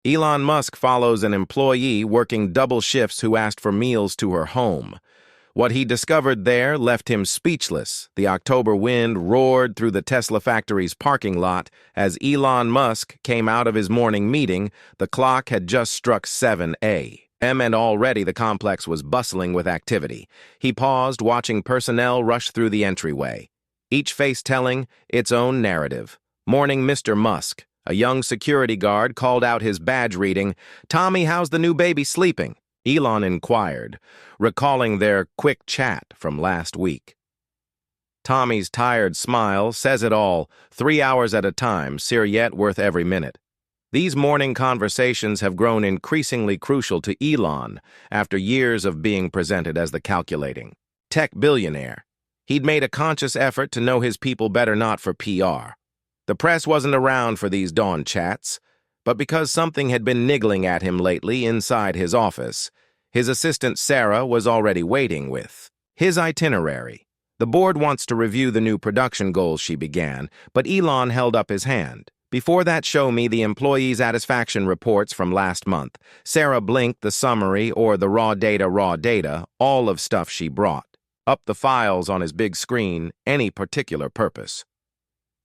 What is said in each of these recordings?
Elon Musk follows an employee working double shifts who asked for meals to her home. What he discovered there left him speechless. The October wind roared through the Tesla factory's parking lot as Elon Musk came out of his morning meeting. The clock had just struck 7 a.m. and already the complex was bustling with activity. He paused, watching personnel rush through the entryway, each face telling its own narrative. "Morning, Mr. Musk." A young security guard called out his badge reading, "Tommy, how's the new baby sleeping?" Elon inquired, recalling their quick chat from last week. Tommy's tired smile says it all. 3 hours at a time, yet worth every minute. These morning conversations have grown increasingly crucial to Elon after years of being presented as the calculating tech billionaire. He'd made a conscious effort to know his people better, not for PR. The press wasn't around for these dawn chats, but because something had been niggling at him lately inside his office, his assistant Sarah was already waiting with his itinerary. "The board wants to review the new production goals," she began, but Elon held up his hand. "Before that, show me the employee satisfaction reports from last month." Sarah blinked. The summary, or the raw data, all of stuff she brought. Up the files on his big screen, any particular purpose.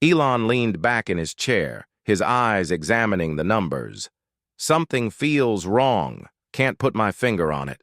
Elon leaned back in his chair, his eyes examining the numbers. "Something feels wrong. Can't put my finger on it."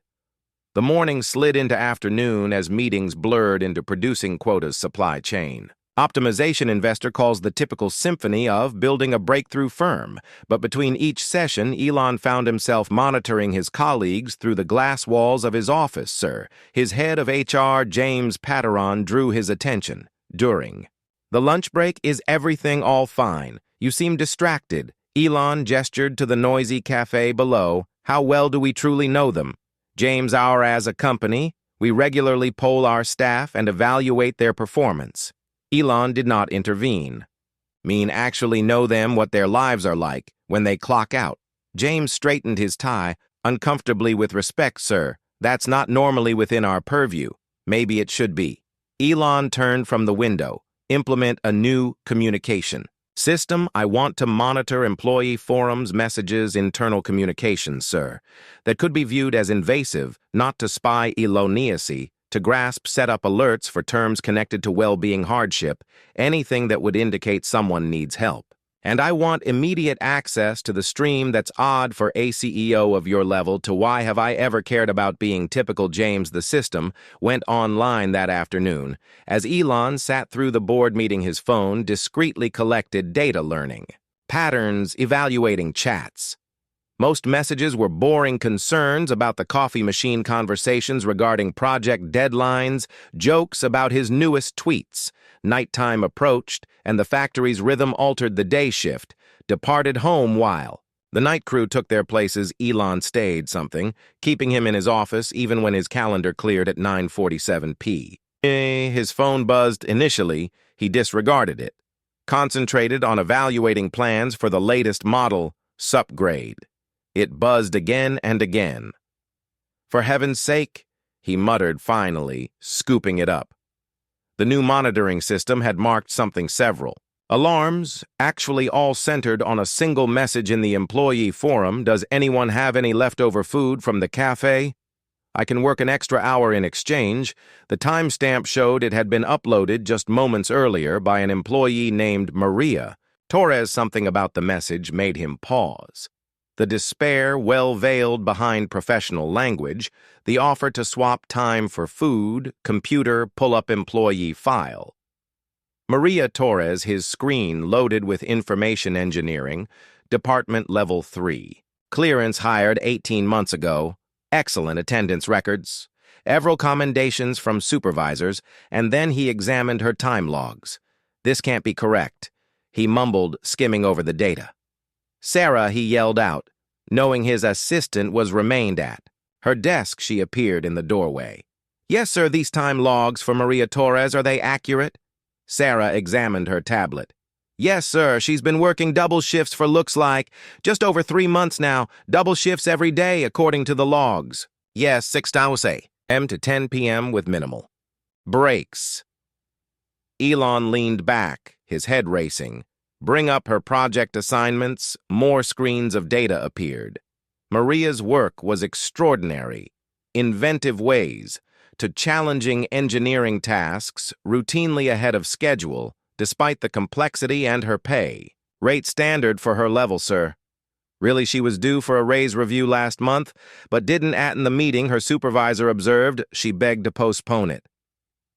The morning slid into afternoon as meetings blurred into producing quotas supply chain. Optimization investor calls the typical symphony of building a breakthrough firm, but between each session, Elon found himself monitoring his colleagues through the glass walls of his office, sir. His head of HR, James Patteron, drew his attention. During the lunch break, "Is everything all fine? You seem distracted." Elon gestured to the noisy cafe below. "How well do we truly know them?" James, as a company, we regularly poll our staff and evaluate their performance. Elon did not intervene. "Mean actually know them, what their lives are like when they clock out?" James straightened his tie. "Uncomfortably with respect, sir. That's not normally within our purview. Maybe it should be." Elon turned from the window. "Implement a new communication system. I want to monitor employee forums, messages, internal communications, sir. That could be viewed as invasive, not to spy Eloniacy, to grasp, set up alerts for terms connected to well-being, hardship, anything that would indicate someone needs help. And I want immediate access to the stream that's odd for a CEO of your level to why have I ever cared about being typical." James, the system, went online that afternoon. As Elon sat through the board meeting, his phone discreetly collected data, learning patterns, evaluating chats. Most messages were boring concerns about the coffee machine, conversations regarding project deadlines, jokes about his newest tweets. Nighttime approached, and the factory's rhythm altered. The day shift departed home while the night crew took their places. Elon stayed something, keeping him in his office even when his calendar cleared at 9:47 p.m. His phone buzzed. Initially, he disregarded it, concentrated on evaluating plans for the latest model, Supgrade. It buzzed again and again. "For heaven's sake," he muttered finally, scooping it up. The new monitoring system had marked something: several alarms, actually all centered on a single message in the employee forum. "Does anyone have any leftover food from the cafe? I can work an extra hour in exchange." The timestamp showed it had been uploaded just moments earlier by an employee named Maria Torres. Something about the message made him pause. The despair well veiled behind professional language, the offer to swap time for food, computer, pull up employee file. Maria Torres, his screen loaded with information engineering, department level 3. Clearance hired 18 months ago, excellent attendance records, several commendations from supervisors, and then he examined her time logs. "This can't be correct," he mumbled, skimming over the data. "Sarah," he yelled out, knowing his assistant was remained at her desk. She appeared in the doorway. "Yes, sir, these time logs for Maria Torres, are they accurate?" Sarah examined her tablet. "Yes, sir, she's been working double shifts for looks like just over 3 months now, double shifts every day according to the logs. Yes, 6 hours a.m. to 10 p.m. with minimal breaks." Elon leaned back, his head racing. bring up her project assignments, more screens of data appeared. Maria's work was extraordinary. Inventive ways to challenging engineering tasks, routinely ahead of schedule, despite the complexity and her pay. Rate standard for her level, sir. Really, she was due for a raise review last month, but didn't attend the meeting her supervisor observed. She begged to postpone it.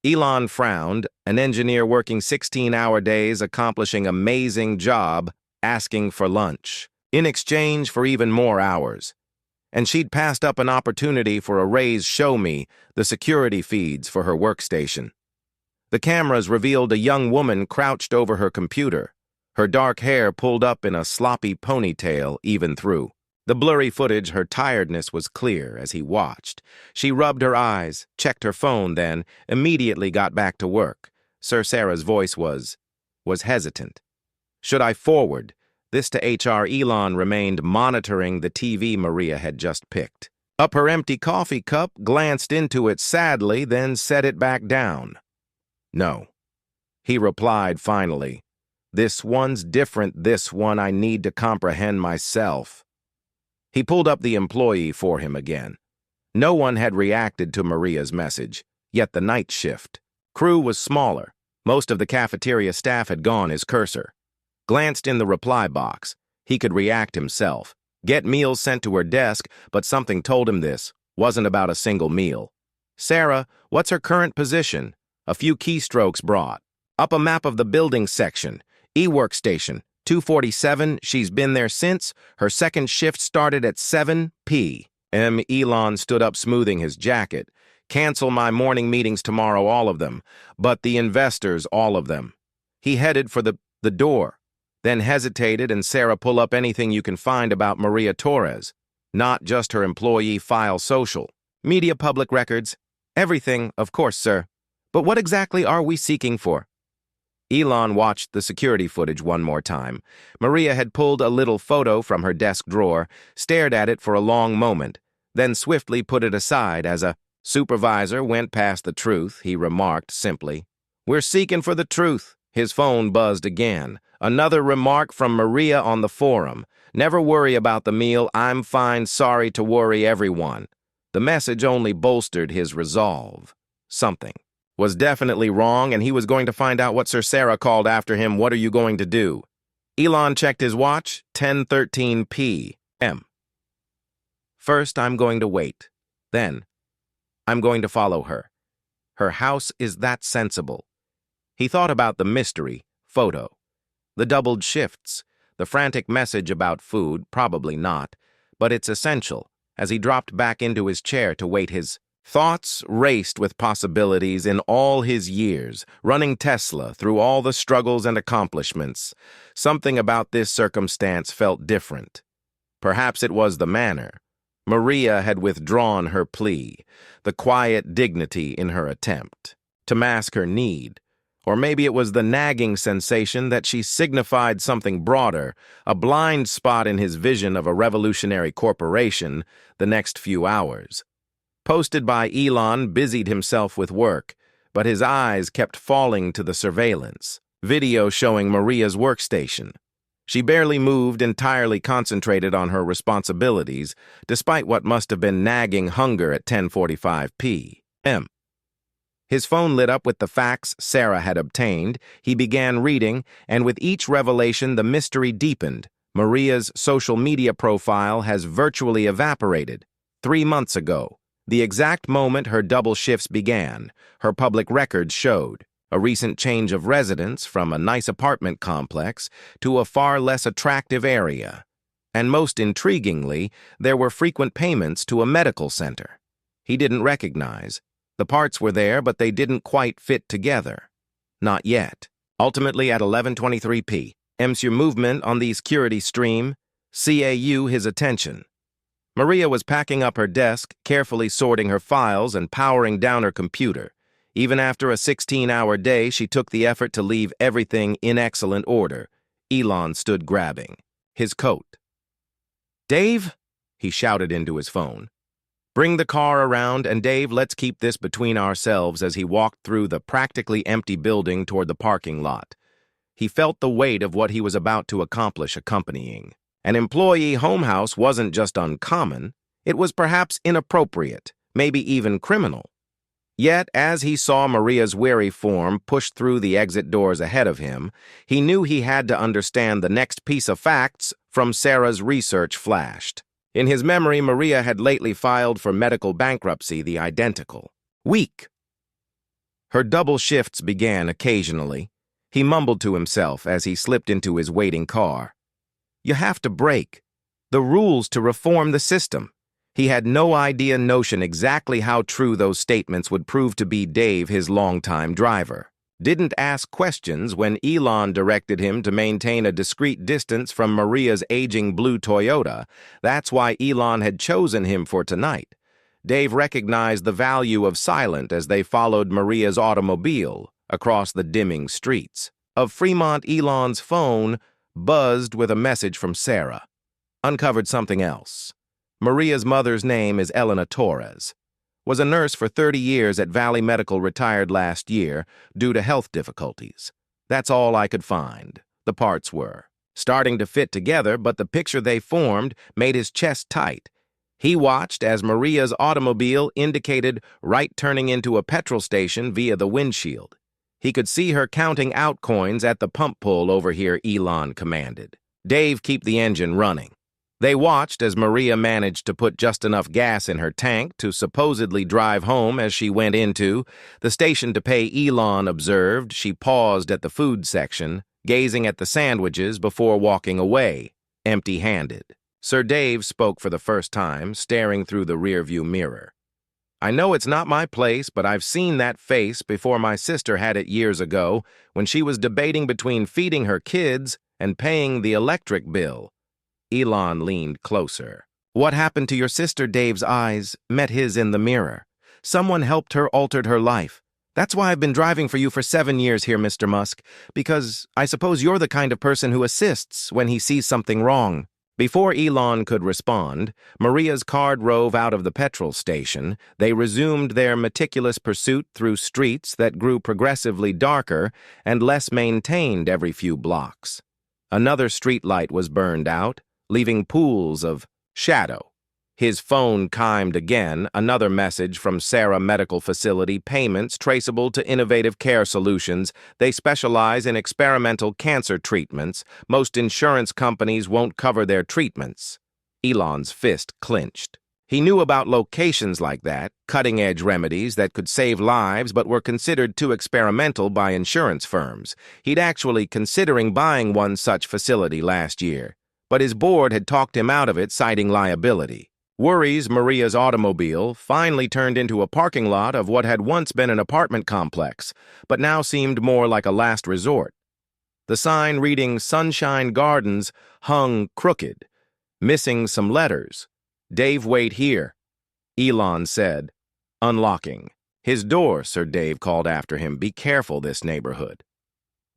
Elon frowned, an engineer working 16-hour days, accomplishing amazing job, asking for lunch, in exchange for even more hours. And she'd passed up an opportunity for a raise. Show me the security feeds for her workstation. The cameras revealed a young woman crouched over her computer, her dark hair pulled up in a sloppy ponytail even through. The blurry footage, her tiredness was clear as he watched. She rubbed her eyes, checked her phone, then immediately got back to work. Sir Sarah's voice was hesitant. Should I forward this to HR? Elon remained monitoring the TV Maria had just picked. Up her empty coffee cup, glanced into it sadly, then set it back down. No. He replied finally. This one's different. This one I need to comprehend myself. He pulled up the employee for him again. No one had reacted to Maria's message, yet the night shift. Crew was smaller. Most of the cafeteria staff had gone. His cursor glanced in the reply box. He could react himself, get meals sent to her desk, but something told him this wasn't about a single meal. Sarah, what's her current position? A few keystrokes brought up a map of the building section. E-workstation, 247, she's been there since. Her second shift started at 7 p.m. Elon stood up, smoothing his jacket. Cancel my morning meetings tomorrow, all of them. But the investors, all of them. He headed for the door, then hesitated. And Sarah, pull up anything you can find about Maria Torres. Not just her employee file, social, media, public records. Everything, of course, sir. But what exactly are we seeking for? Elon watched the security footage one more time. Maria had pulled a little photo from her desk drawer, stared at it for a long moment, then swiftly put it aside as a supervisor went past the truth. He remarked simply, "We're seeking for the truth." His phone buzzed again. Another remark from Maria on the forum. "Never worry about the meal. I'm fine. Sorry to worry everyone." The message only bolstered his resolve. Something was definitely wrong, and he was going to find out. What Sir Sarah called after him, "What are you going to do?" Elon checked his watch, 10:13 p.m. First, I'm going to wait. Then, I'm going to follow her. Her house is that sensible. He thought about the mystery photo, the doubled shifts, the frantic message about food, probably not, but it's essential. As he dropped back into his chair to wait, his thoughts raced with possibilities. In all his years, running Tesla, through all the struggles and accomplishments, something about this circumstance felt different. Perhaps it was the manner. Maria had withdrawn her plea, the quiet dignity in her attempt to mask her need. Or maybe it was the nagging sensation that she signified something broader, a blind spot in his vision of a revolutionary corporation. The next few hours, posted by Elon, busied himself with work, but his eyes kept falling to the surveillance video showing Maria's workstation. She barely moved, entirely concentrated on her responsibilities, despite what must have been nagging hunger at 10:45 p.m. His phone lit up with the facts Sarah had obtained. He began reading, and with each revelation the mystery deepened. Maria's social media profile has virtually evaporated. 3 months ago, the exact moment her double shifts began, her public records showed a recent change of residence from a nice apartment complex to a far less attractive area. And most intriguingly, there were frequent payments to a medical center he didn't recognize. The parts were there, but they didn't quite fit together. Not yet. Ultimately, at 11:23 p.m., your movement on the security stream caught his attention. Maria was packing up her desk, carefully sorting her files and powering down her computer. Even after a 16-hour day, she took the effort to leave everything in excellent order. Elon stood grabbing his coat. "Dave," he shouted into his phone. "Bring the car around, and Dave, let's keep this between ourselves," as he walked through the practically empty building toward the parking lot. He felt the weight of what he was about to accomplish accompanying. An employee home house wasn't just uncommon, it was perhaps inappropriate, maybe even criminal. Yet, as he saw Maria's weary form push through the exit doors ahead of him, he knew he had to understand the next piece of facts from Sarah's research flashed. In his memory, Maria had lately filed for medical bankruptcy, the identical week. Her double shifts began occasionally. He mumbled to himself as he slipped into his waiting car. You have to break the rules to reform the system. He had no notion exactly how true those statements would prove to be. Dave, his longtime driver, didn't ask questions when Elon directed him to maintain a discreet distance from Maria's aging blue Toyota. That's why Elon had chosen him for tonight. Dave recognized the value of silence as they followed Maria's automobile across the dimming streets. Of Fremont, Elon's phone buzzed with a message from Sarah. Uncovered something else. Maria's mother's name is Elena Torres. Was a nurse for 30 years at Valley Medical, retired last year due to health difficulties. That's all I could find. The parts were starting to fit together, but the picture they formed made his chest tight. He watched as Maria's automobile indicated right turning into a petrol station via the windshield. He could see her counting out coins at the pump pull over here. Elon commanded, Dave, keep the engine running. They watched as Maria managed to put just enough gas in her tank to supposedly drive home as she went into the station to pay. Elon observed she paused at the food section, gazing at the sandwiches before walking away, empty-handed. Sir Dave spoke for the first time, staring through the rearview mirror. I know it's not my place, but I've seen that face before. My sister had it years ago when she was debating between feeding her kids and paying the electric bill. Elon leaned closer. What happened to your sister? Dave's eyes met his in the mirror. Someone helped her, altered her life. That's why I've been driving for you for 7 years here, Mr. Musk, because I suppose you're the kind of person who assists when he sees something wrong. Before Elon could respond, Maria's car drove out of the petrol station. They resumed their meticulous pursuit through streets that grew progressively darker and less maintained every few blocks. Another streetlight was burned out, leaving pools of shadow. His phone chimed again, another message from Sarah Medical Facility. Payments traceable to Innovative Care Solutions. They specialize in experimental cancer treatments. Most insurance companies won't cover their treatments. Elon's fist clenched. He knew about locations like that, cutting-edge remedies that could save lives but were considered too experimental by insurance firms. He'd actually considering buying one such facility last year, but his board had talked him out of it, citing liability. Worries Maria's automobile finally turned into a parking lot of what had once been an apartment complex, but now seemed more like a last resort. The sign reading Sunshine Gardens hung crooked, missing some letters. Dave, wait here, Elon said, unlocking his door. Sir Dave called after him, be careful this neighborhood.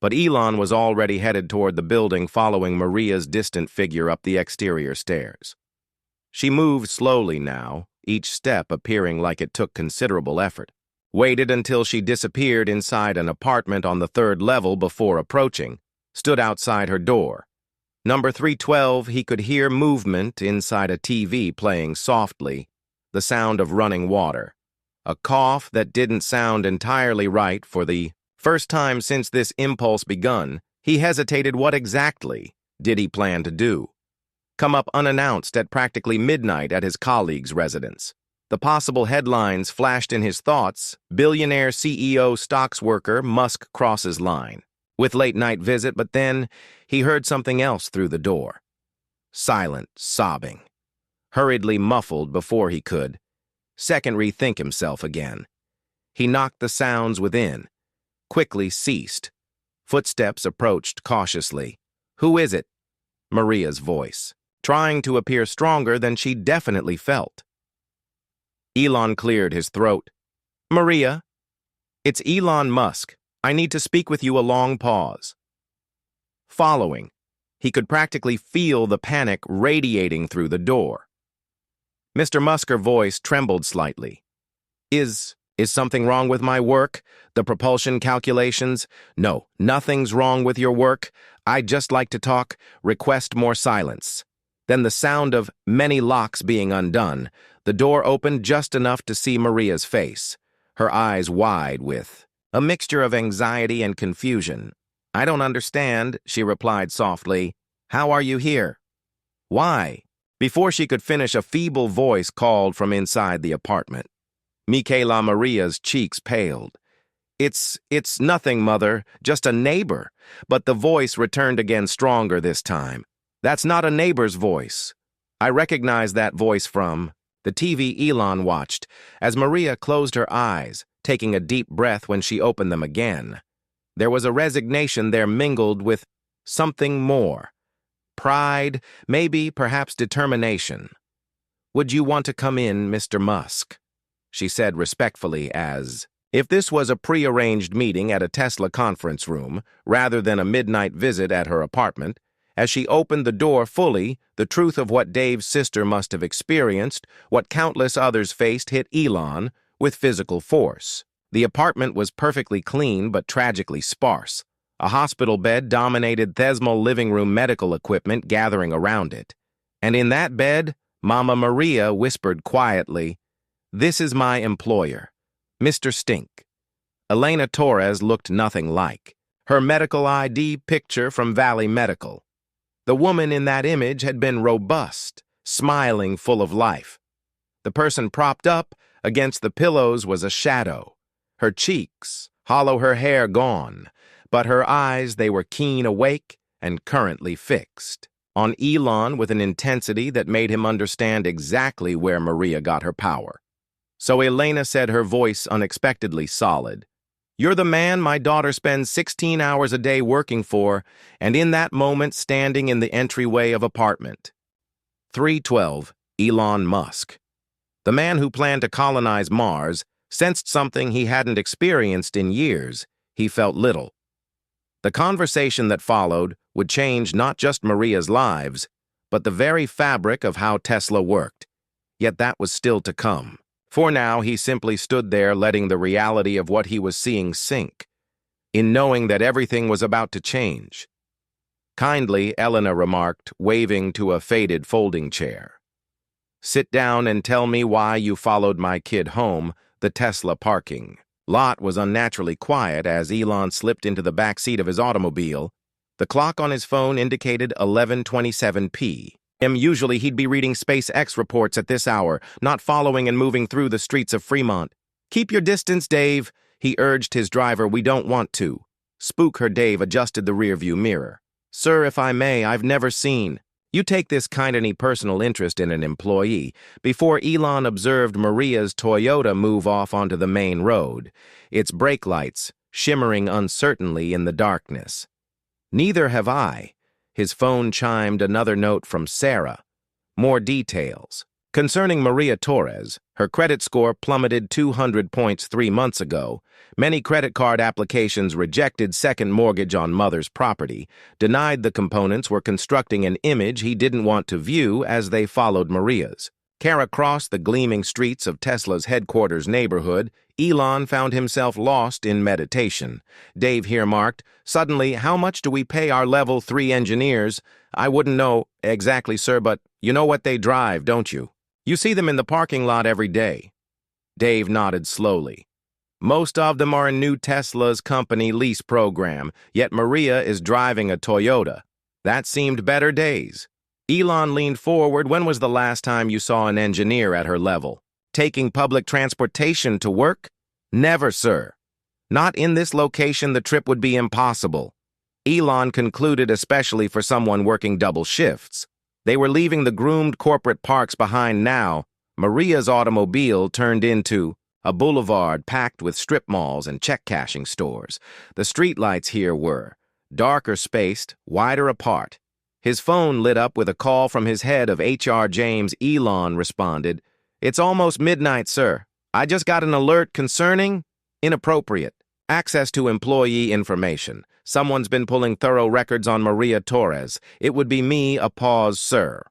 But Elon was already headed toward the building, following Maria's distant figure up the exterior stairs. She moved slowly now, each step appearing like it took considerable effort. Waited until she disappeared inside an apartment on the 3rd level before approaching, stood outside her door. Number 312, he could hear movement inside a TV playing softly, the sound of running water. A cough that didn't sound entirely right. For the first time since this impulse begun, he hesitated. What exactly did he plan to do? Come up unannounced at practically midnight at his colleague's residence. The possible headlines flashed in his thoughts. Billionaire CEO stocks worker Musk crosses line. With late-night visit, but then he heard something else through the door. Silent sobbing. Hurriedly muffled before he could second rethink himself again. He knocked the sounds within, quickly ceased. Footsteps approached cautiously. Who is it? Maria's voice, trying to appear stronger than she definitely felt. Elon cleared his throat. Maria, it's Elon Musk. I need to speak with you. A long pause. Following, he could practically feel the panic radiating through the door. Mr. Musk's voice trembled slightly. Is Is something wrong with my work? The propulsion calculations? No, nothing's wrong with your work. I'd just like to talk. Request more silence. Then the sound of many locks being undone. The door opened just enough to see Maria's face, her eyes wide with a mixture of anxiety and confusion. I don't understand, she replied softly. How are you here? Why? Before she could finish, a feeble voice called from inside the apartment. Michaela Maria's cheeks paled. It's nothing, Mother, just a neighbor. But the voice returned again, stronger this time. That's not a neighbor's voice. I recognized that voice from the TV Elon watched, as Maria closed her eyes, taking a deep breath when she opened them again. There was a resignation there mingled with something more. Pride, maybe, perhaps determination. Would you want to come in, Mr. Musk? She said respectfully, as if this was a prearranged meeting at a Tesla conference room, rather than a midnight visit at her apartment. As she opened the door fully, the truth of what Dave's sister must have experienced, what countless others faced, hit Elon with physical force. The apartment was perfectly clean but tragically sparse. A hospital bed dominated Thesmal living room, medical equipment gathering around it. And in that bed, Mama Maria whispered quietly, "This is my employer, Mr. Stink." Elena Torres looked nothing like her medical ID picture from Valley Medical. The woman in that image had been robust, smiling, full of life. The person propped up against the pillows was a shadow. Her cheeks, hollow, her hair gone, but her eyes, they were keen, awake, and currently fixed on Elon with an intensity that made him understand exactly where Maria got her power. So Elena said, her voice unexpectedly solid, "You're the man my daughter spends 16 hours a day working for, and in that moment standing in the entryway of apartment." 312, Elon Musk. The man who planned to colonize Mars sensed something he hadn't experienced in years. He felt little. The conversation that followed would change not just Maria's lives, but the very fabric of how Tesla worked. Yet that was still to come. For now, he simply stood there letting the reality of what he was seeing sink, in knowing that everything was about to change. Kindly, Elena remarked, waving to a faded folding chair. "Sit down and tell me why you followed my kid home." The Tesla parking lot was unnaturally quiet as Elon slipped into the back seat of his automobile. The clock on his phone indicated 11:27 p.m. Usually he'd be reading SpaceX reports at this hour, not following and moving through the streets of Fremont. "Keep your distance, Dave," he urged his driver. "We don't want to." Spook her. Dave adjusted the rearview mirror. "Sir, if I may, I've never seen." "You take this kind of any personal interest in an employee." Before Elon observed Maria's Toyota move off onto the main road, its brake lights shimmering uncertainly in the darkness. "Neither have I." His phone chimed another note from Sarah. More details. Concerning Maria Torres, her credit score plummeted 200 points 3 months ago. Many credit card applications rejected second mortgage on mother's property, denied the components were constructing an image he didn't want to view as they followed Maria's. Across the gleaming streets of Tesla's headquarters neighborhood, Elon found himself lost in meditation. Dave here marked, "Suddenly, how much do we pay our level 3 engineers?" "I wouldn't know exactly, sir, but you know what they drive, don't you? You see them in the parking lot every day." Dave nodded slowly. "Most of them are in new Tesla's company lease program, yet Maria is driving a Toyota. That seemed better days." Elon leaned forward. "When was the last time you saw an engineer at her level? Taking public transportation to work?" "Never, sir. Not in this location. The trip would be impossible." Elon concluded, especially for someone working double shifts. They were leaving the groomed corporate parks behind now. Maria's automobile turned into a boulevard packed with strip malls and check-cashing stores. The streetlights here were darker spaced, wider apart. His phone lit up with a call from his head of HR, James. Elon responded, "It's almost midnight, sir. I just got an alert concerning inappropriate access to employee information. Someone's been pulling thorough records on Maria Torres. It would be me." A pause. "Sir,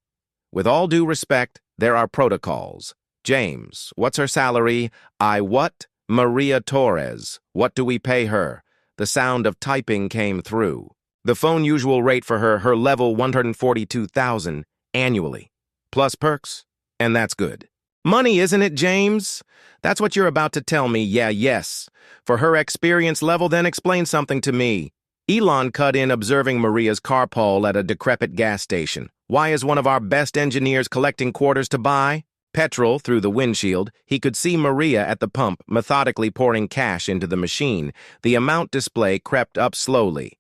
with all due respect, there are protocols." "James, what's her salary?" "I what?" Maria Torres. What do we pay her? The sound of typing came through. The phone usual rate for her level 142,000 annually. Plus perks, and that's good. Money, isn't it, James? That's what you're about to tell me. Yeah, yes. For her experience level, then explain something to me. Elon cut in, observing Maria's carpool at a decrepit gas station. Why is one of our best engineers collecting quarters to buy? Petrol through the windshield. He could see Maria at the pump, methodically pouring cash into the machine. The amount display crept up slowly.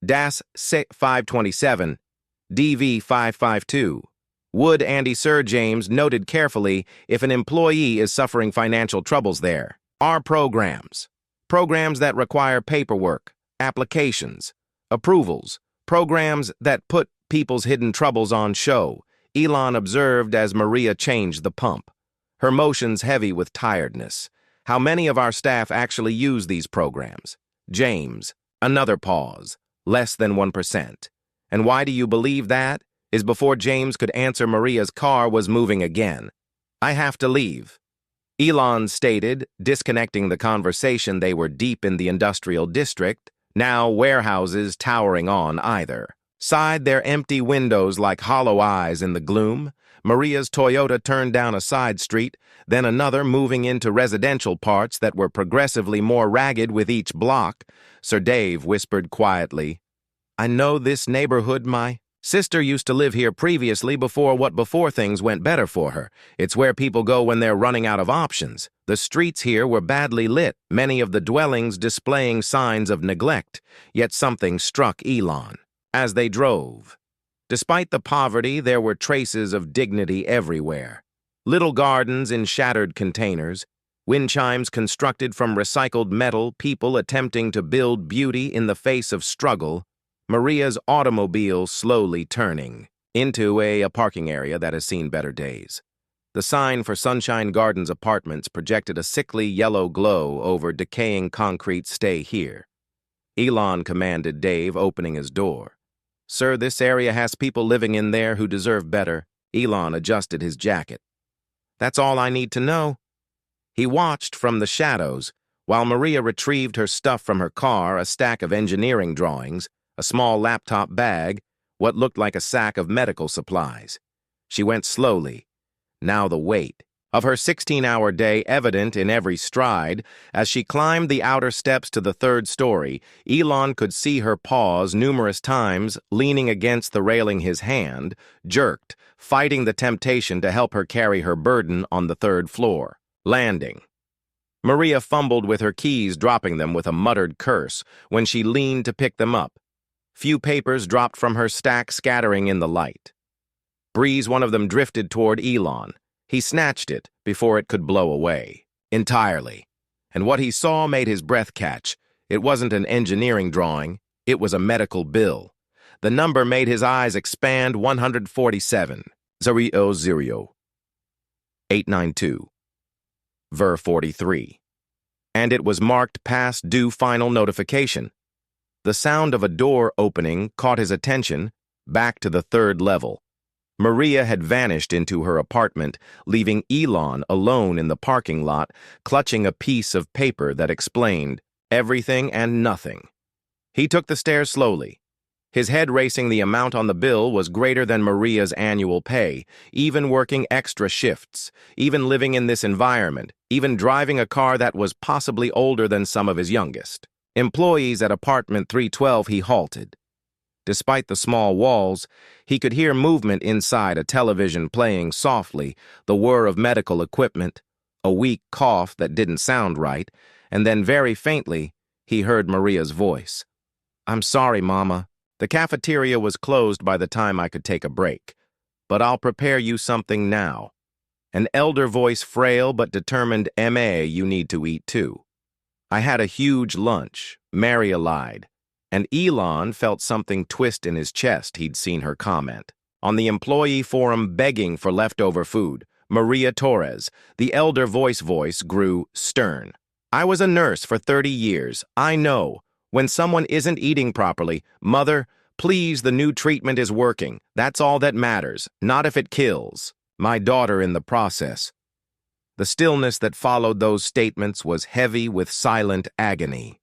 DAS 527, DV 552. Would Andy Sir James noted carefully if an employee is suffering financial troubles there. Are programs that require paperwork, applications, approvals, programs that put people's hidden troubles on show, Elon observed as Maria changed the pump, her motions heavy with tiredness. How many of our staff actually use these programs? James, another pause, less than 1%. And why do you believe that? Is before James could answer, Maria's car was moving again. I have to leave, Elon stated, disconnecting the conversation. They were deep in the industrial district, now warehouses towering on either side their empty windows like hollow eyes in the gloom. Maria's Toyota turned down a side street, then another, moving into residential parts that were progressively more ragged with each block. Sir Dave whispered quietly, I know this neighborhood. My sister used to live here previously before things went better for her. It's where people go when they're running out of options. The streets here were badly lit, many of the dwellings displaying signs of neglect, yet something struck Elon as they drove. Despite the poverty, there were traces of dignity everywhere. Little gardens in shattered containers, wind chimes constructed from recycled metal, people attempting to build beauty in the face of struggle. Maria's automobile slowly turning into a parking area that has seen better days. The sign for Sunshine Gardens Apartments projected a sickly yellow glow over decaying concrete. Stay here, Elon commanded Dave, opening his door. Sir, this area has people living in there who deserve better. Elon adjusted his jacket. That's all I need to know. He watched from the shadows while Maria retrieved her stuff from her car, a stack of engineering drawings, a small laptop bag, what looked like a sack of medical supplies. She went slowly, now the weight of her 16-hour day evident in every stride. As she climbed the outer steps to the third story, Elon could see her pause numerous times, leaning against the railing, his hand jerked, fighting the temptation to help her carry her burden on the third floor. Landing. Maria fumbled with her keys, dropping them with a muttered curse when she leaned to pick them up. Few papers dropped from her stack, scattering in the light. Breeze, one of them drifted toward Elon. He snatched it before it could blow away entirely. And what he saw made his breath catch. It wasn't an engineering drawing, it was a medical bill. The number made his eyes expand. 147, 000, 892, ver 43. And it was marked past due final notification. The sound of a door opening caught his attention, back to the third level. Maria had vanished into her apartment, leaving Elon alone in the parking lot, clutching a piece of paper that explained everything and nothing. He took the stairs slowly, his head racing. The amount on the bill was greater than Maria's annual pay, even working extra shifts, even living in this environment, even driving a car that was possibly older than some of his youngest employees. At apartment 312, he halted. Despite the small walls, he could hear movement inside, a television playing softly, the whir of medical equipment, a weak cough that didn't sound right, and then very faintly, he heard Maria's voice. I'm sorry, Mama. The cafeteria was closed by the time I could take a break, but I'll prepare you something now. An elder voice, frail but determined. You need to eat too. I had a huge lunch, Maria lied. And Elon felt something twist in his chest. He'd seen her comment on the employee forum begging for leftover food. Maria Torres, the elder voice grew stern. I was a nurse for 30 years. I know when someone isn't eating properly. Mother, please, the new treatment is working. That's all that matters, not if it kills my daughter in the process. The stillness that followed those statements was heavy with silent agony.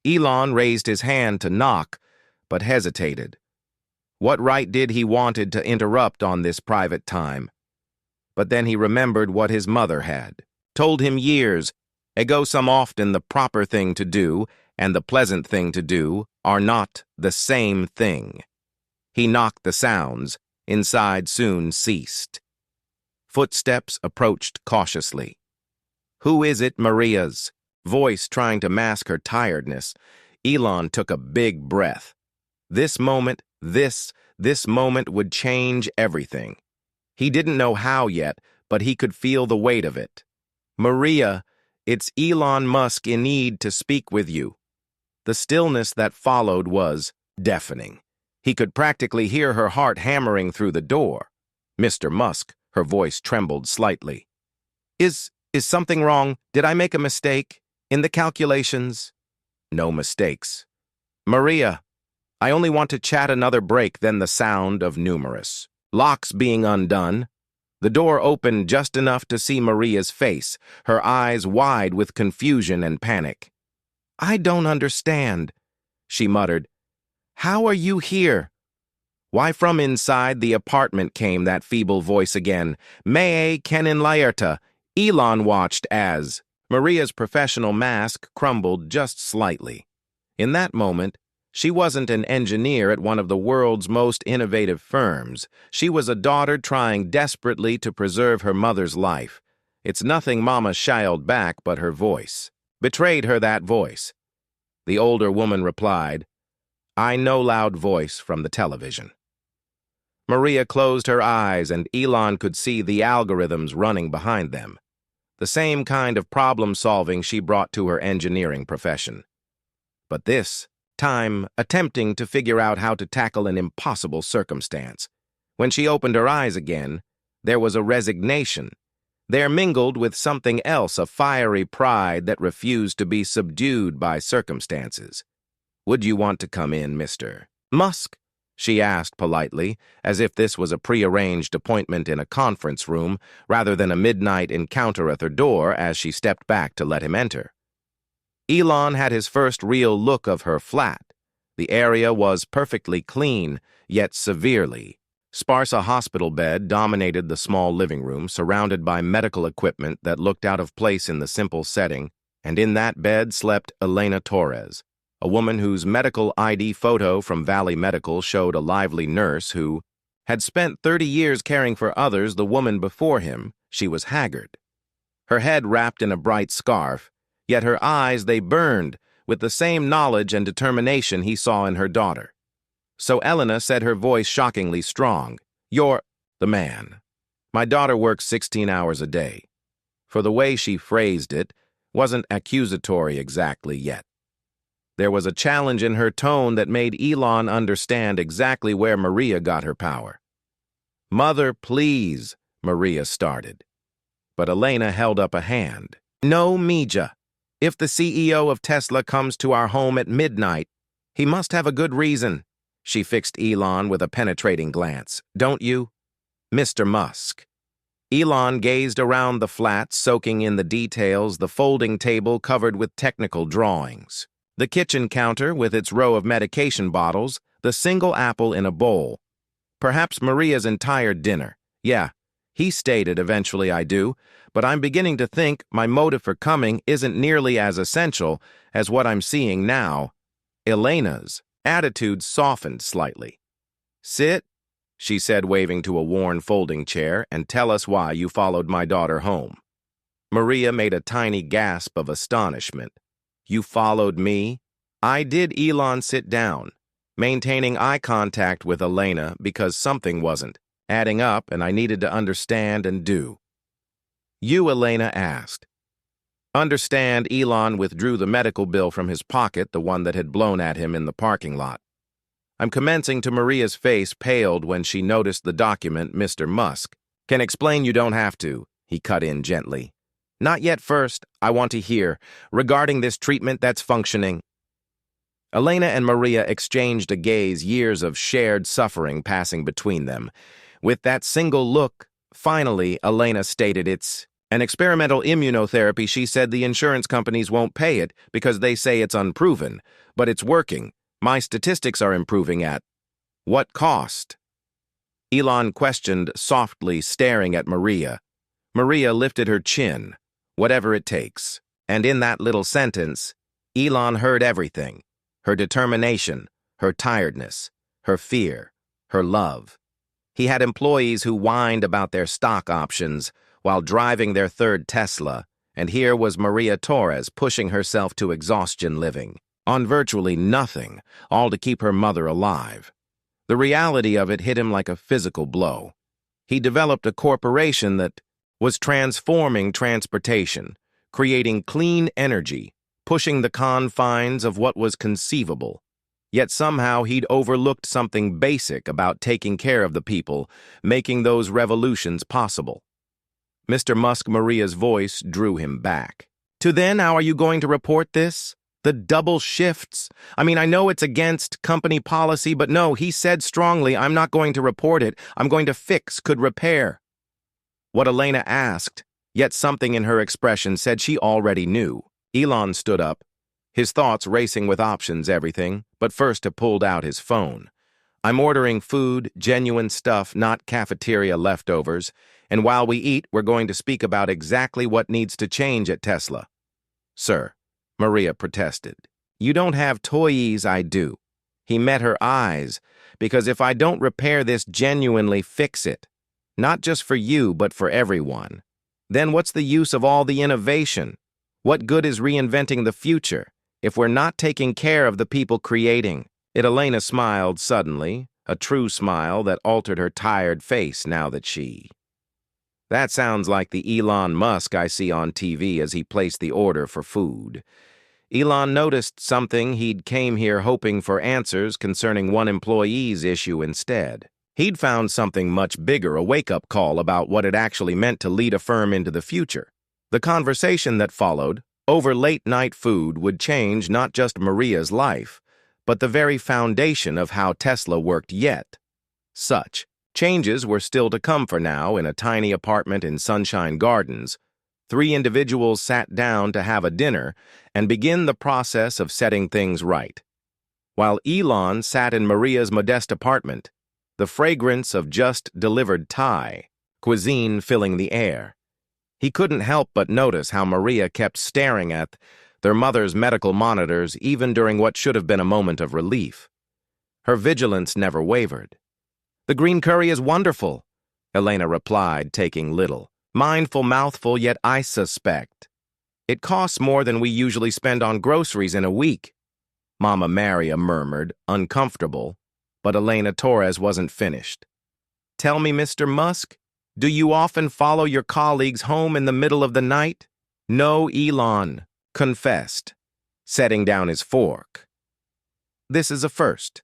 Elon raised his hand to knock, but hesitated. What right did he wanted to interrupt on this private time? But then he remembered what his mother had told him years ago. Some often the proper thing to do and the pleasant thing to do are not the same thing. He knocked. The sounds inside soon ceased. Footsteps approached cautiously. "Who is it?" Maria's voice trying to mask her tiredness. Elon took a big breath. This moment, this moment would change everything. He didn't know how yet, but he could feel the weight of it. "Maria, it's Elon Musk in need to speak with you." The stillness that followed was deafening. He could practically hear her heart hammering through the door. "Mr. Musk," her voice trembled slightly. Is something wrong? Did I make a mistake in the calculations?" "No mistakes." "Maria, I only want to chat." Another break, then the sound of numerous locks being undone. The door opened just enough to see Maria's face, her eyes wide with confusion and panic. "I don't understand," she muttered. "How are you here?" Why, from inside the apartment came that feeble voice again. "Mae Kenin Laerta." Elon watched as Maria's professional mask crumbled just slightly. In that moment, she wasn't an engineer at one of the world's most innovative firms. She was a daughter trying desperately to preserve her mother's life. It's nothing Mama shyed back, but her voice betrayed her. That voice. The older woman replied, "I know loud voice from the television." Maria closed her eyes, and Elon could see the algorithms running behind them. The same kind of problem-solving she brought to her engineering profession. But this time attempting to figure out how to tackle an impossible circumstance. When she opened her eyes again, there was a resignation. There mingled with something else, a fiery pride that refused to be subdued by circumstances. "Would you want to come in, Mr. Musk?" she asked politely, as if this was a prearranged appointment in a conference room rather than a midnight encounter at her door as she stepped back to let him enter. Elon had his first real look of her flat. The area was perfectly clean, yet severely sparse. A hospital bed dominated the small living room, surrounded by medical equipment that looked out of place in the simple setting, and in that bed slept Elena Torres, a woman whose medical ID photo from Valley Medical showed a lively nurse who had spent 30 years caring for others. The woman before him, she was haggard, her head wrapped in a bright scarf, yet her eyes, they burned with the same knowledge and determination he saw in her daughter. So Elena said, her voice shockingly strong, "You're the man. My daughter works 16 hours a day." For the way she phrased it wasn't accusatory exactly yet. There was a challenge in her tone that made Elon understand exactly where Maria got her power. "Mother, please," Maria started. But Elena held up a hand. "No, Mija. If the CEO of Tesla comes to our home at midnight, he must have a good reason." She fixed Elon with a penetrating glance. "Don't you, Mr. Musk?" Elon gazed around the flat, soaking in the details, the folding table covered with technical drawings, the kitchen counter with its row of medication bottles, the single apple in a bowl. Perhaps Maria's entire dinner. "Yeah," he stated eventually, "I do, but I'm beginning to think my motive for coming isn't nearly as essential as what I'm seeing now." Elena's attitude softened slightly. "Sit," she said, waving to a worn folding chair, "and tell us why you followed my daughter home." Maria made a tiny gasp of astonishment. "You followed me?" "I did." Elon sit down, maintaining eye contact with Elena because something wasn't adding up and I needed to understand and do. "You?" Elena asked. "Understand." Elon withdrew the medical bill from his pocket, the one that had blown at him in the parking lot. "I'm commencing." To Maria's face paled when she noticed the document. "Mr. Musk can explain." "You don't have to," he cut in gently. "Not yet. First, I want to hear regarding this treatment that's functioning." Elena and Maria exchanged a gaze, years of shared suffering passing between them. With that single look, finally, Elena stated, An experimental immunotherapy, she said the insurance companies won't pay it because they say it's unproven, but it's working. My statistics are improving at what cost? Elon questioned softly, staring at Maria. Maria lifted her chin. Whatever it takes. And in that little sentence, Elon heard everything. Her determination, her tiredness, her fear, her love. He had employees who whined about their stock options while driving their third Tesla, and here was Maria Torres pushing herself to exhaustion, living on virtually nothing, all to keep her mother alive. The reality of it hit him like a physical blow. He developed a corporation that was transforming transportation, creating clean energy, pushing the confines of what was conceivable. Yet somehow he'd overlooked something basic about taking care of the people, making those revolutions possible. Mr. Musk, Maria's voice drew him back. To then, how are you going to report this? The double shifts. I mean, I know it's against company policy, but no, he said strongly, I'm not going to report it. I'm going to fix, could repair. What Elena asked, yet something in her expression said she already knew. Elon stood up, his thoughts racing with options, everything, but first he pulled out his phone. I'm ordering food, genuine stuff, not cafeteria leftovers, and while we eat, we're going to speak about exactly what needs to change at Tesla. Sir, Maria protested. You don't have toys, I do. He met her eyes, because if I don't repair this, genuinely fix it, not just for you, but for everyone, then what's the use of all the innovation? What good is reinventing the future if we're not taking care of the people creating it? Elena smiled suddenly, a true smile that altered her tired face now that she... That sounds like the Elon Musk I see on TV as he placed the order for food. Elon noticed something. He'd came here hoping for answers concerning one employee's issue instead. He'd found something much bigger, a wake-up call about what it actually meant to lead a firm into the future. The conversation that followed, over late-night food, would change not just Maria's life, but the very foundation of how Tesla worked yet. Such changes were still to come. For now, in a tiny apartment in Sunshine Gardens, 3 individuals sat down to have a dinner and begin the process of setting things right. While Elon sat in Maria's modest apartment, the fragrance of just-delivered Thai cuisine filling the air. He couldn't help but notice how Maria kept staring at their mother's medical monitors even during what should have been a moment of relief. Her vigilance never wavered. The green curry is wonderful, Elena replied, taking little, mindful mouthful, yet I suspect it costs more than we usually spend on groceries in a week. Mama Maria murmured, uncomfortable, but Elena Torres wasn't finished. Tell me, Mr. Musk, do you often follow your colleagues home in the middle of the night? No, Elon confessed, setting down his fork. This is a first.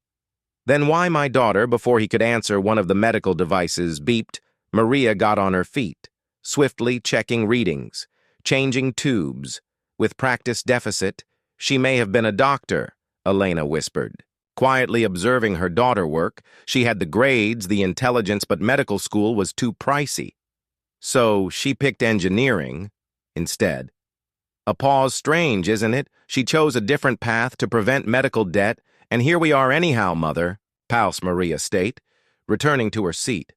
Then why, my daughter? Before he could answer, one of the medical devices beeped. Maria got on her feet, swiftly checking readings, changing tubes. With practice deficit, she may have been a doctor, Elena whispered. Quietly observing her daughter work, she had the grades, the intelligence, but medical school was too pricey. So she picked engineering instead. A pause. Strange, isn't it? She chose a different path to prevent medical debt, and here we are anyhow, mother, pouts Maria state, returning to her seat.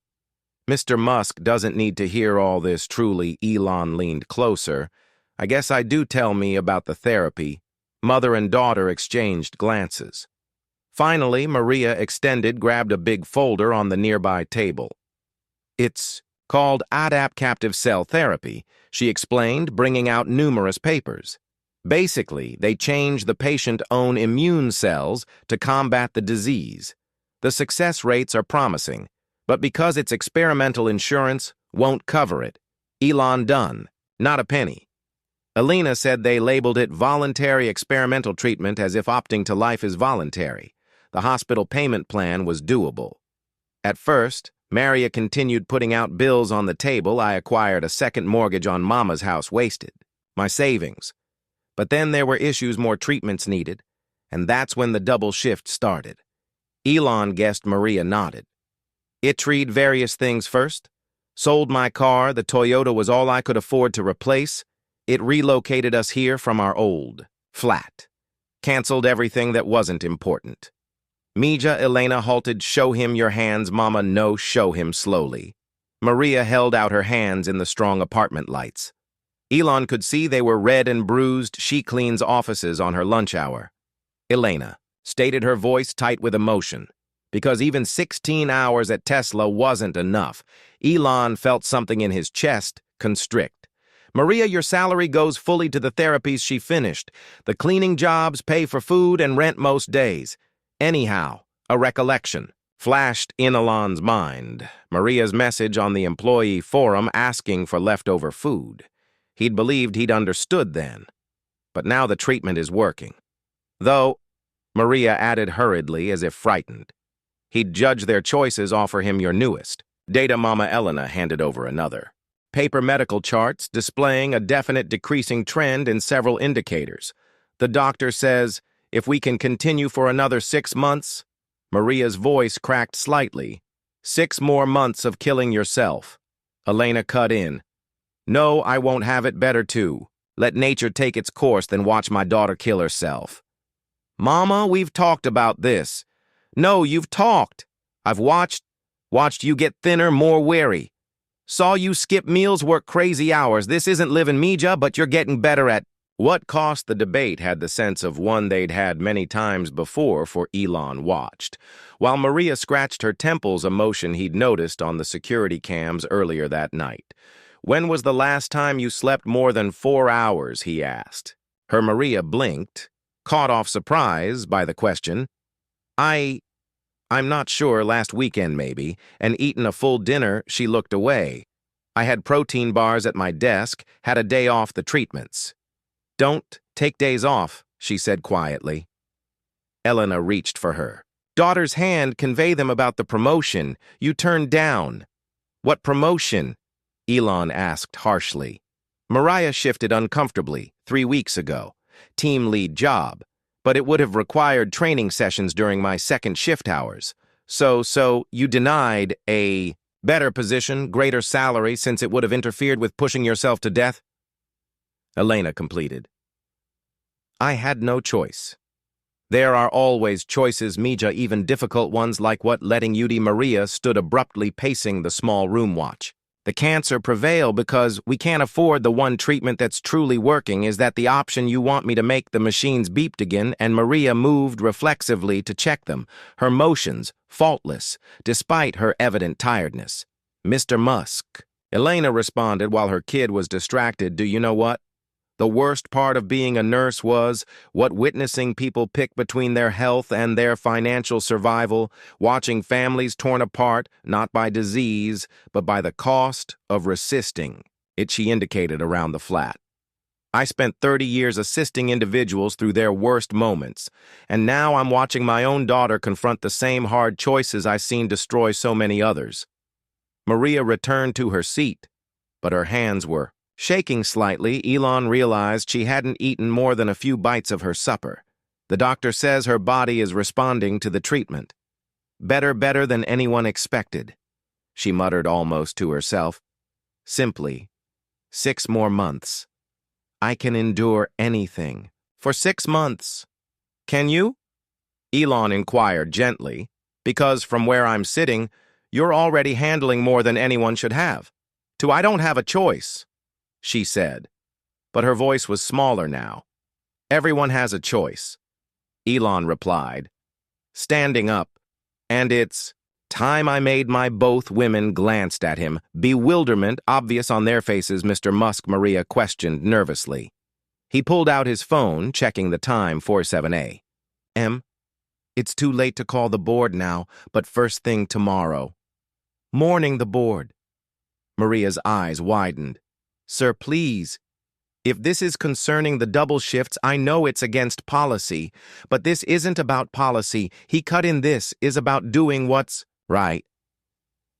Mr. Musk doesn't need to hear all this. Truly, Elon leaned closer. I guess I do. Tell me about the therapy. Mother and daughter exchanged glances. Finally, Maria extended, grabbed a big folder on the nearby table. It's called Adapt Captive Cell Therapy, she explained, bringing out numerous papers. Basically, they change the patient's own immune cells to combat the disease. The success rates are promising, but because it's experimental, insurance won't cover it. Elon done, not a penny. Elena said they labeled it voluntary experimental treatment as if opting to life is voluntary. The hospital payment plan was doable. At first, Maria continued putting out bills on the table. I acquired a second mortgage on Mama's house, wasted my savings. But then there were issues, more treatments needed, and that's when the double shift started. Elon guessed. Maria nodded. It tried various things first. Sold my car, the Toyota was all I could afford to replace. It relocated us here from our old flat. Canceled everything that wasn't important. Mija Elena halted. Show him your hands, Mama. No, show him slowly. Maria held out her hands in the strong apartment lights. Elon could see they were red and bruised. She cleans offices on her lunch hour. Elena stated, her voice tight with emotion. Because even 16 hours at Tesla wasn't enough. Elon felt something in his chest constrict. Maria, your salary goes fully to the therapies she finished. The cleaning jobs pay for food and rent most days. Anyhow, a recollection flashed in Elon's mind. Maria's message on the employee forum asking for leftover food. He'd believed he'd understood then. But now the treatment is working. Though, Maria added hurriedly as if frightened, he'd judge their choices, offer him your newest. Data. Mama Elena handed over another. Paper medical charts displaying a definite decreasing trend in several indicators. The doctor says, if we can continue for another 6 months, Maria's voice cracked slightly. 6 more months of killing yourself. Elena cut in. No, I won't have it. Better too. Let nature take its course than watch my daughter kill herself. Mama, we've talked about this. No, you've talked. I've watched you get thinner, more wary. Saw you skip meals, work crazy hours. This isn't living, Mija, but you're getting better at. What cost the debate had the sense of one they'd had many times before, for Elon watched. While Maria scratched her temples, a motion he'd noticed on the security cams earlier that night. When was the last time you slept more than 4 hours, he asked. Her Maria blinked, caught off surprise by the question. I'm not sure, last weekend maybe, and eaten a full dinner. She looked away. I had protein bars at my desk, had a day off the treatments. Don't take days off, she said quietly. Elena reached for her daughter's hand. Convey them about the promotion you turned down. What promotion? Elon asked harshly. Mariah shifted uncomfortably 3 weeks ago. Team lead job. But it would have required training sessions during my second shift hours. So you denied a better position, greater salary, since it would have interfered with pushing yourself to death? Elena completed. I had no choice. There are always choices, Mija, even difficult ones like what letting Yudi. Maria stood abruptly, pacing the small room. Watch. The cancer prevail because we can't afford the one treatment that's truly working. Is that the option you want me to make? The machines beeped again, and Maria moved reflexively to check them, her motions faultless, despite her evident tiredness. Mr. Musk, Elena responded while her kid was distracted. Do you know what the worst part of being a nurse was? What witnessing people pick between their health and their financial survival, watching families torn apart, not by disease, but by the cost of resisting it. She indicated around the flat. I spent 30 years assisting individuals through their worst moments, and now I'm watching my own daughter confront the same hard choices I seen destroy so many others. Maria returned to her seat, but her hands were shaking slightly. Elon realized she hadn't eaten more than a few bites of her supper. The doctor says her body is responding to the treatment. Better than anyone expected, she muttered almost to herself. Simply, 6 more months. I can endure anything. For 6 months. Can you? Elon inquired gently, because from where I'm sitting, you're already handling more than anyone should have. I don't have a choice, she said, but her voice was smaller now. Everyone has a choice, Elon replied, standing up, and it's time I made my. Both women glanced at him, bewilderment obvious on their faces. Mr. Musk, Maria questioned nervously. He pulled out his phone, checking the time. 47 a.m. It's too late to call the board now, but first thing tomorrow. Morning the board. Maria's eyes widened. Sir, please. If this is concerning the double shifts, I know it's against policy, but this isn't about policy. He cut in. This is about doing what's right.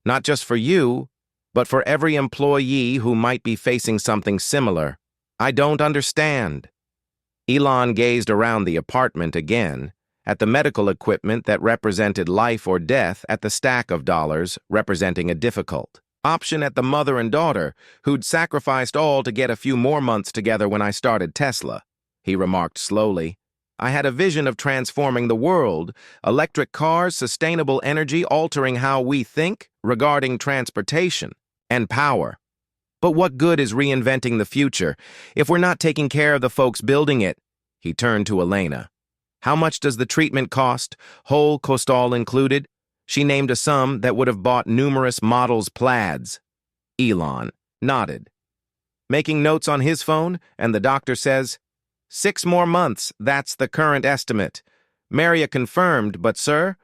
Not just for you, but for every employee who might be facing something similar. I don't understand. Elon gazed around the apartment again, at the medical equipment that represented life or death, at the stack of dollars representing a difficult option at the mother and daughter, who'd sacrificed all to get a few more months together when I started Tesla, he remarked slowly. I had a vision of transforming the world, electric cars, sustainable energy, altering how we think regarding transportation and power. But what good is reinventing the future if we're not taking care of the folks building it? He turned to Elena. How much does the treatment cost, whole cost all included? She named a sum that would have bought numerous models' plaids. Elon nodded, making notes on his phone, and the doctor says, 6 more months, that's the current estimate. Maria confirmed, but sir,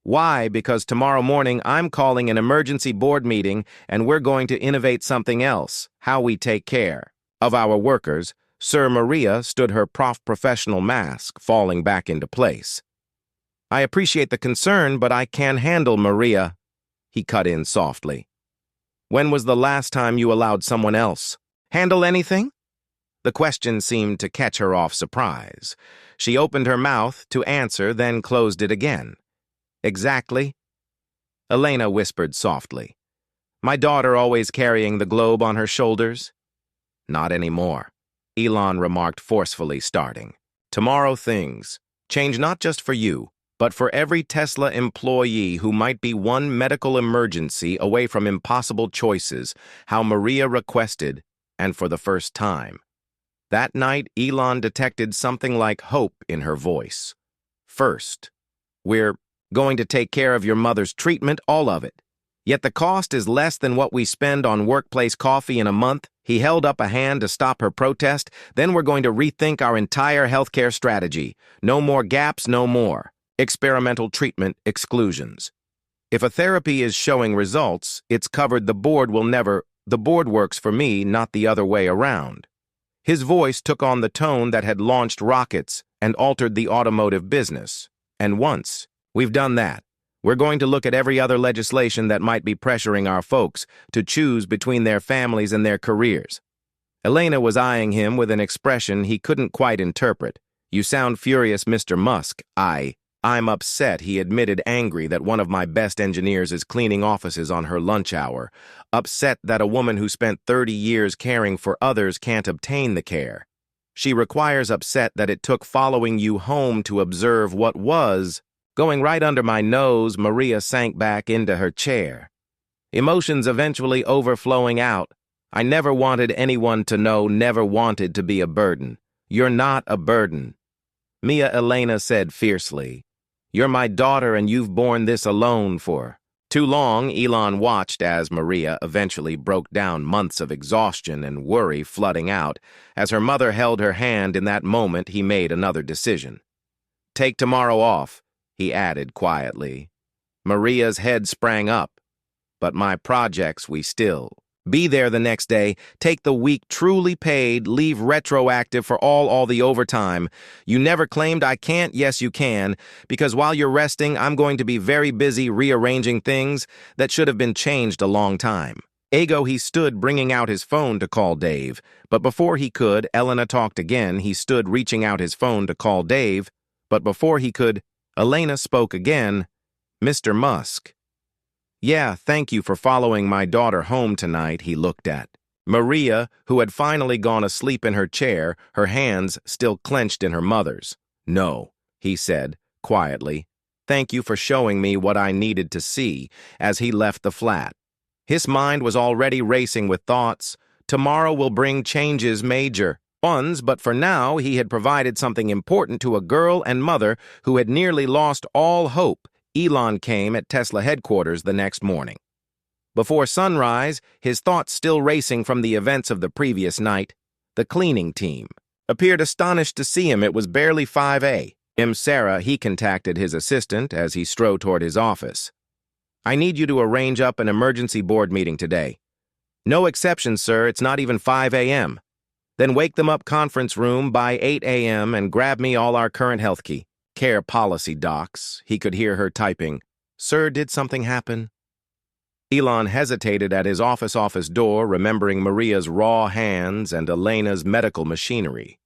why? Because tomorrow morning I'm calling an emergency board meeting and we're going to innovate something else, how we take care of our workers. Sir Maria stood her professional mask, falling back into place. I appreciate the concern, but I can handle Maria, he cut in softly. When was the last time you allowed someone else handle anything? The question seemed to catch her off surprise. She opened her mouth to answer, then closed it again. Exactly? Elena whispered softly. My daughter always carrying the globe on her shoulders? Not anymore, Elon remarked forcefully, starting. Tomorrow things change not just for you, but for every Tesla employee who might be one medical emergency away from impossible choices, how Maria requested, and for the first time. That night, Elon detected something like hope in her voice. First, we're going to take care of your mother's treatment, all of it. Yet the cost is less than what we spend on workplace coffee in a month. He held up a hand to stop her protest. Then we're going to rethink our entire healthcare strategy. No more gaps, no more experimental treatment exclusions. If a therapy is showing results, it's covered. The board works for me, not the other way around. His voice took on the tone that had launched rockets and altered the automotive business. And once we've done that, we're going to look at every other legislation that might be pressuring our folks to choose between their families and their careers. Elena was eyeing him with an expression he couldn't quite interpret. You sound furious, Mr. Musk. I'm upset, he admitted, angry that one of my best engineers is cleaning offices on her lunch hour. Upset that a woman who spent 30 years caring for others can't obtain the care she requires. Upset that it took following you home to observe what was going right under my nose. Maria sank back into her chair, emotions eventually overflowing out. I never wanted anyone to know, never wanted to be a burden. You're not a burden, Elena said fiercely. You're my daughter and you've borne this alone for too long. Elon watched as Maria eventually broke down, months of exhaustion and worry flooding out. As her mother held her hand in that moment, he made another decision. Take tomorrow off, he added quietly. Maria's head sprang up. But my projects, we still be there the next day. Take the week truly paid, leave retroactive for all the overtime. You never claimed I can't. Yes, you can, because while you're resting, I'm going to be very busy rearranging things that should have been changed a long time. He stood, bringing out his phone to call Dave. But before he could, Elena talked again. He stood, reaching out his phone to call Dave. But before he could, Elena spoke again. Mr. Musk. Yeah, thank you for following my daughter home tonight, he looked at Maria, who had finally gone asleep in her chair, her hands still clenched in her mother's. No, he said, quietly. Thank you for showing me what I needed to see, as he left the flat. His mind was already racing with thoughts. Tomorrow will bring changes, major ones, but for now he had provided something important to a girl and mother who had nearly lost all hope. Elon came at Tesla headquarters the next morning. Before sunrise, his thoughts still racing from the events of the previous night, the cleaning team appeared astonished to see him. It was barely 5 a.m. Sarah, he contacted his assistant as he strode toward his office. I need you to arrange up an emergency board meeting today. No exceptions, sir. It's not even 5 a.m. Then wake them up, conference room by 8 a.m. and grab me all our current health care policy docs. He could hear her typing. Sir, did something happen? Elon hesitated at his office door, remembering Maria's raw hands and Elena's medical machinery.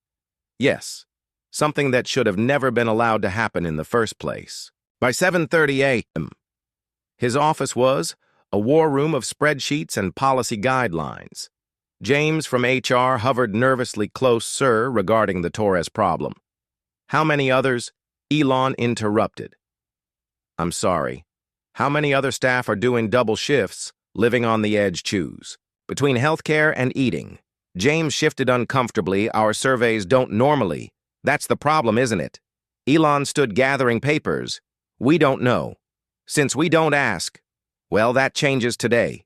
Yes, something that should have never been allowed to happen in the first place. By 7:30 a.m., his office was a war room of spreadsheets and policy guidelines. James from HR hovered nervously close, "Sir," regarding the Torres problem. "How many others?" Elon interrupted. "I'm sorry. How many other staff are doing double shifts, living on the edge? Choose between healthcare and eating." James shifted uncomfortably. "Our surveys don't normally. That's the problem, isn't it?" Elon stood gathering papers. "We don't know. Since we don't ask, well, that changes today."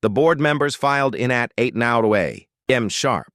The board members filed in at 8 a.m. sharp.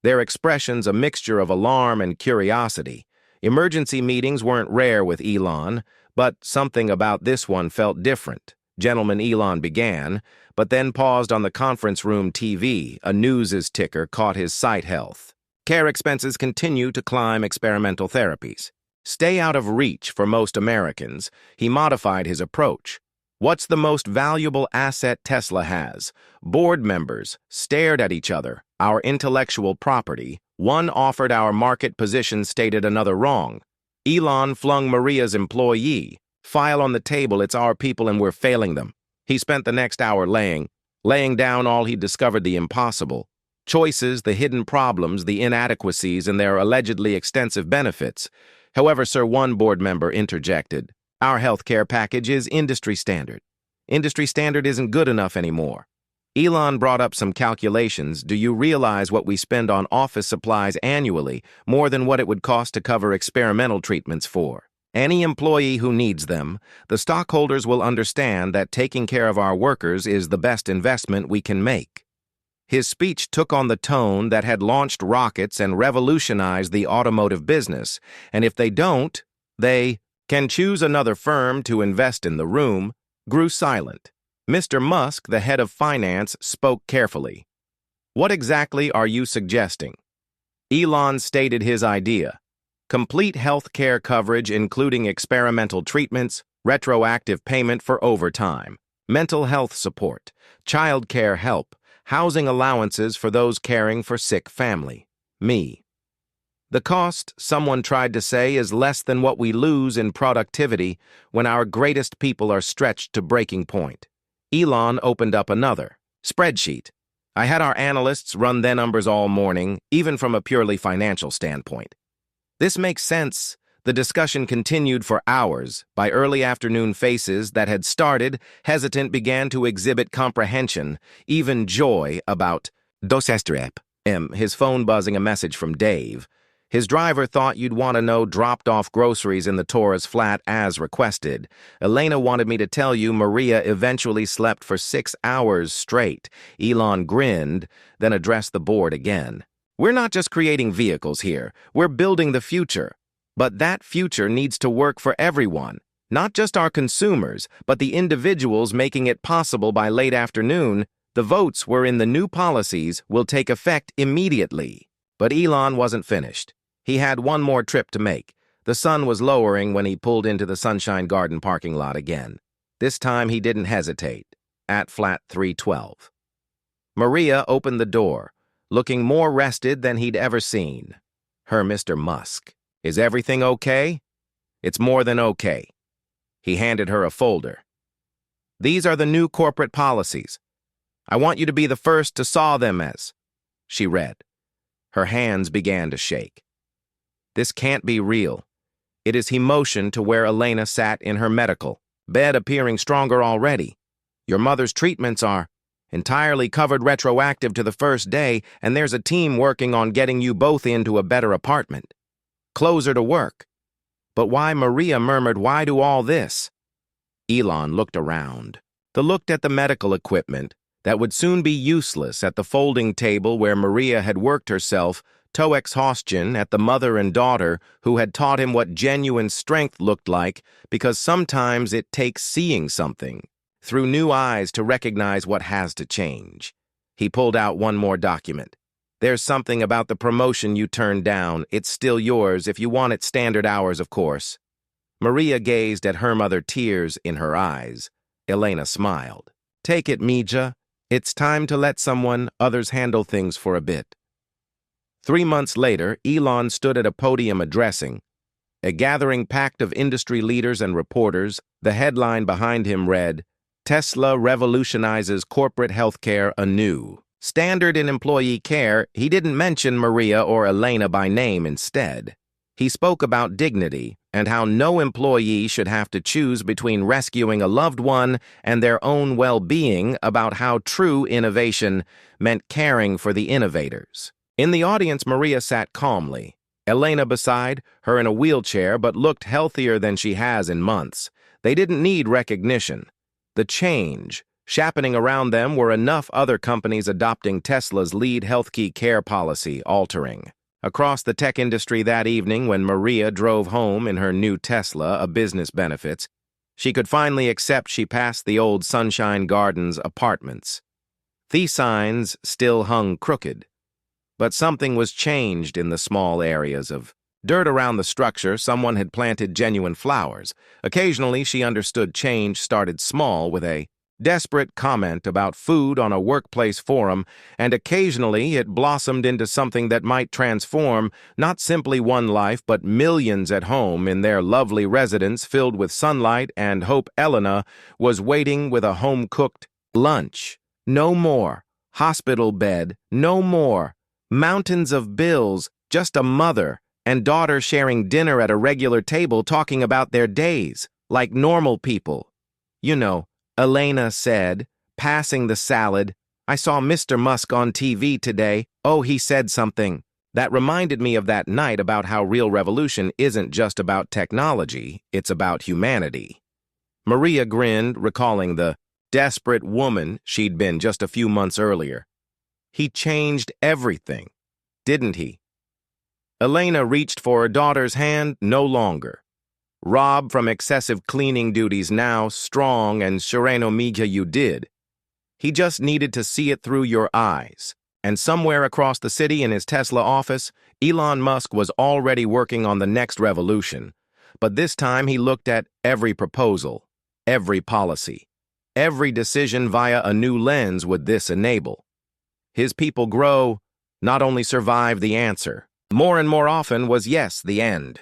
Their expressions a mixture of alarm and curiosity. Emergency meetings weren't rare with Elon, but something about this one felt different. "Gentlemen," Elon began, but then paused on the conference room TV. A news's ticker caught his sight. "Health care expenses continue to climb. Experimental therapies stay out of reach for most Americans." He modified his approach. "What's the most valuable asset Tesla has?" Board members stared at each other. "Our intellectual property." One offered. "Our market position," stated another. "Wrong." Elon flung Maria's employee file on the table. "It's our people and we're failing them." He spent the next hour laying down all he discovered: the impossible choices, the hidden problems, the inadequacies, and their allegedly extensive benefits. "However, sir," one board member interjected, "our healthcare package is industry standard." "Industry standard isn't good enough anymore." Elon brought up some calculations. "Do you realize what we spend on office supplies annually? More than what it would cost to cover experimental treatments for any employee who needs them. The stockholders will understand that taking care of our workers is the best investment we can make." His speech took on the tone that had launched rockets and revolutionized the automotive business. "And if they don't, they can choose another firm to invest in." The room grew silent. Mr. Musk, the head of finance, spoke carefully. "What exactly are you suggesting?" Elon stated his idea. Complete health care coverage, including experimental treatments, retroactive payment for overtime, mental health support, child care help, housing allowances for those caring for sick family. Me. "The cost," someone tried to say, "is less than what we lose in productivity when our greatest people are stretched to breaking point." Elon opened up another spreadsheet. "I had our analysts run the numbers all morning, even from a purely financial standpoint. This makes sense." The discussion continued for hours. By early afternoon, faces that had started hesitant began to exhibit comprehension, even joy about his phone buzzing, a message from Dave. His driver thought you'd want to know. Dropped off groceries in the Torres flat as requested. Elena wanted me to tell you Maria eventually slept for 6 hours straight. Elon grinned, then addressed the board again. "We're not just creating vehicles here. We're building the future. But that future needs to work for everyone, not just our consumers, but the individuals making it possible." By late afternoon, the votes were in. The new policies will take effect immediately. But Elon wasn't finished. He had one more trip to make. The sun was lowering when he pulled into the Sunshine Garden parking lot again. This time he didn't hesitate. At flat 312. Maria opened the door, looking more rested than he'd ever seen. Her Mr. Musk. "Is everything okay?" "It's more than okay." He handed her a folder. "These are the new corporate policies. I want you to be the first to saw them as." She read. Her hands began to shake. "This can't be real." It is. He motioned to where Elena sat in her medical bed, appearing stronger already. "Your mother's treatments are entirely covered retroactive to the first day, and there's a team working on getting you both into a better apartment. Closer to work." "But why?" Maria murmured. "Why do all this?" Elon looked around. Looked at the medical equipment that would soon be useless, at the folding table where Maria had worked herself, Toex Hostjen, at the mother and daughter who had taught him what genuine strength looked like, because sometimes it takes seeing something through new eyes to recognize what has to change. He pulled out one more document. "There's something about the promotion you turned down. It's still yours if you want it, standard hours, of course." Maria gazed at her mother, tears in her eyes. Elena smiled. "Take it, Mija. It's time to let someone others handle things for a bit." 3 months later, Elon stood at a podium addressing a gathering packed of industry leaders and reporters. The headline behind him read, Tesla revolutionizes corporate healthcare anew. Standard in employee care, he didn't mention Maria or Elena by name instead. He spoke about dignity and how no employee should have to choose between rescuing a loved one and their own well-being, about how true innovation meant caring for the innovators. In the audience, Maria sat calmly, Elena beside her in a wheelchair, but looked healthier than she has in months. They didn't need recognition. The change happening around them were enough other companies adopting Tesla's lead healthcare care policy altering. Across the tech industry that evening, when Maria drove home in her new Tesla, a business benefits, she could finally accept she passed the old Sunshine Gardens apartments. The signs still hung crooked, but something was changed in the small areas of dirt around the structure. Someone had planted genuine flowers. Occasionally, she understood change started small with a desperate comment about food on a workplace forum, and occasionally it blossomed into something that might transform not simply one life but millions at home in their lovely residence filled with sunlight and hope. Elena was waiting with a home-cooked lunch. No more hospital bed, no more mountains of bills, just a mother and daughter sharing dinner at a regular table, talking about their days like normal people. "You know," Elena said, passing the salad, "I saw Mr. Musk on TV today. Oh, he said something that reminded me of that night about how real revolution isn't just about technology, it's about humanity." Maria grinned, recalling the desperate woman she'd been just a few months earlier. "He changed everything, didn't he?" Elena reached for her daughter's hand. No longer. Robbed from excessive cleaning duties, now strong and sereno. "Miga, you did. He just needed to see it through your eyes." And somewhere across the city in his Tesla office, Elon Musk was already working on the next revolution. But this time he looked at every proposal, every policy, every decision via a new lens. Would this enable his people grow, not only survive? The answer, more and more often, was yes. The end.